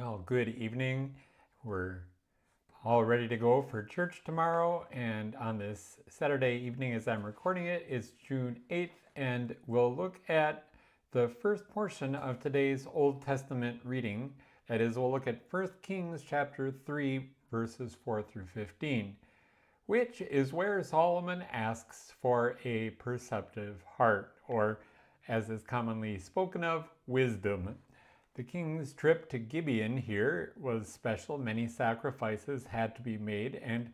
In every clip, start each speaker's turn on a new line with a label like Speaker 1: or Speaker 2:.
Speaker 1: Well, good evening. We're all ready to go for church tomorrow. And on this Saturday evening, as I'm recording it, is June 8th. And we'll look at the first portion of today's Old Testament reading. That is, we'll look at 1 Kings chapter 3, verses 4 through 15, which is where Solomon asks for a perceptive heart, or as is commonly spoken of, wisdom. The king's trip to Gibeon here was special. Many sacrifices had to be made, and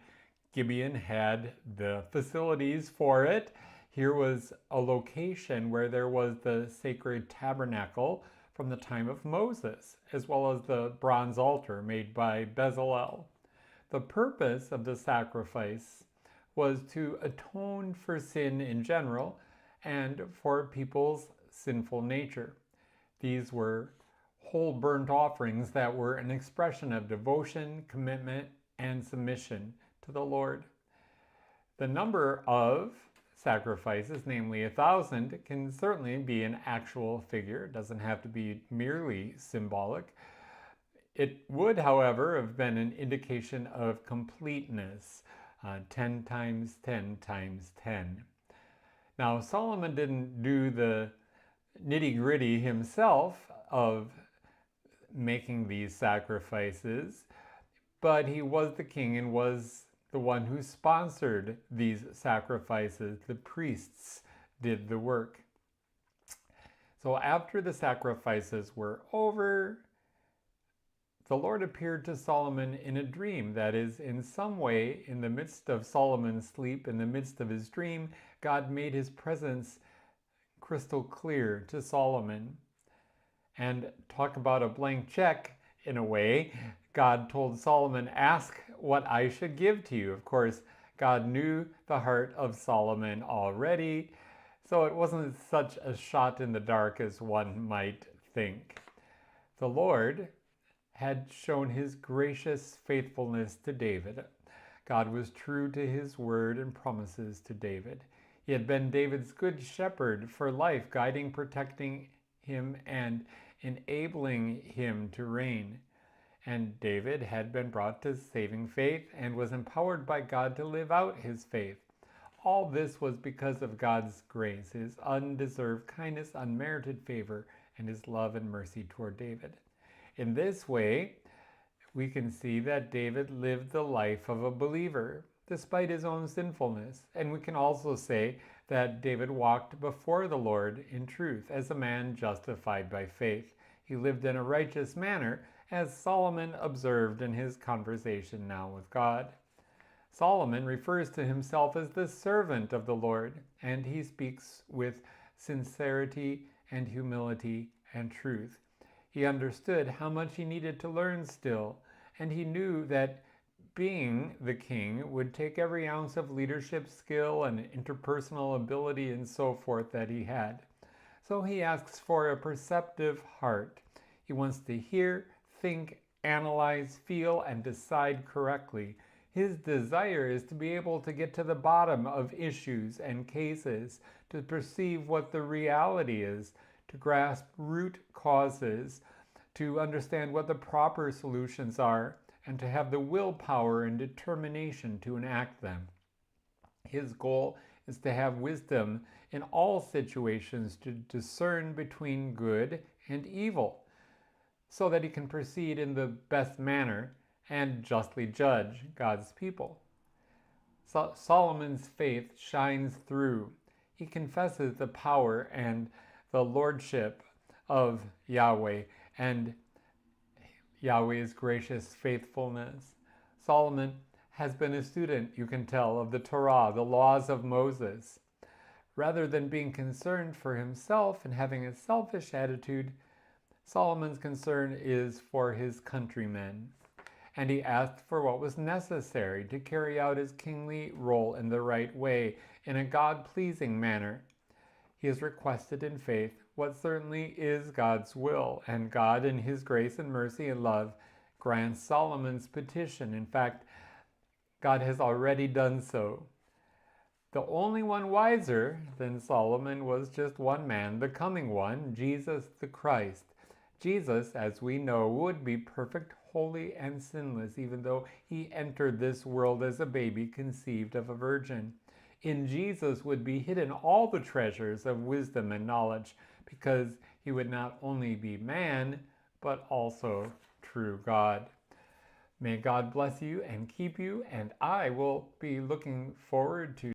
Speaker 1: Gibeon had the facilities for it. Here was a location where there was the sacred tabernacle from the time of Moses, as well as the bronze altar made by Bezalel. The purpose of the sacrifice was to atone for sin in general and for people's sinful nature. These were whole burnt offerings that were an expression of devotion, commitment, and submission to the Lord. The number of sacrifices, namely 1,000, can certainly be an actual figure. It doesn't have to be merely symbolic. It would, however, have been an indication of completeness, 10 times 10 times 10. Now, Solomon didn't do the nitty-gritty himself of making these sacrifices, but he was the king and was the one who sponsored these sacrifices. The priests did the work. So after the sacrifices were over, the Lord appeared to Solomon in a dream. That is, in some way, in the midst of Solomon's sleep, in the midst of his dream, God made his presence crystal clear to Solomon. And talk about a blank check, in a way. God told Solomon, ask what I should give to you. Of course, God knew the heart of Solomon already, so it wasn't such a shot in the dark as one might think. The Lord had shown his gracious faithfulness to David. God was true to his word and promises to David. He had been David's good shepherd for life, guiding, protecting him, and enabling him to reign. And David had been brought to saving faith and was empowered by God to live out his faith. All this was because of God's grace, his undeserved kindness, unmerited favor, and his love and mercy toward David. In this way, we can see that David lived the life of a believer, despite his own sinfulness. And we can also say that David walked before the Lord in truth as a man justified by faith. He lived in a righteous manner, as Solomon observed in his conversation now with God. Solomon refers to himself as the servant of the Lord, and he speaks with sincerity and humility and truth. He understood how much he needed to learn still, and he knew that being the king would take every ounce of leadership skill and interpersonal ability and so forth that he had. So he asks for a perceptive heart. He wants to hear, think, analyze, feel, and decide correctly. His desire is to be able to get to the bottom of issues and cases, to perceive what the reality is, to grasp root causes, to understand what the proper solutions are, and to have the willpower and determination to enact them. His goal is to have wisdom in all situations to discern between good and evil, so that he can proceed in the best manner and justly judge God's people. Solomon's faith shines through. He confesses the power and the lordship of Yahweh and Yahweh's gracious faithfulness. Solomon has been a student, you can tell, of the Torah, the laws of Moses. Rather than being concerned for himself and having a selfish attitude, Solomon's concern is for his countrymen. And he asked for what was necessary to carry out his kingly role in the right way, in a God-pleasing manner. He has requested in faith what certainly is God's will, and God, in his grace and mercy and love, grants Solomon's petition. In fact, God has already done so. The only one wiser than Solomon was just one man, the coming one, Jesus the Christ. Jesus, as we know, would be perfect, holy, and sinless, even though he entered this world as a baby conceived of a virgin. In Jesus would be hidden all the treasures of wisdom and knowledge, because he would not only be man, but also true God. May God bless you and keep you, and I will be looking forward to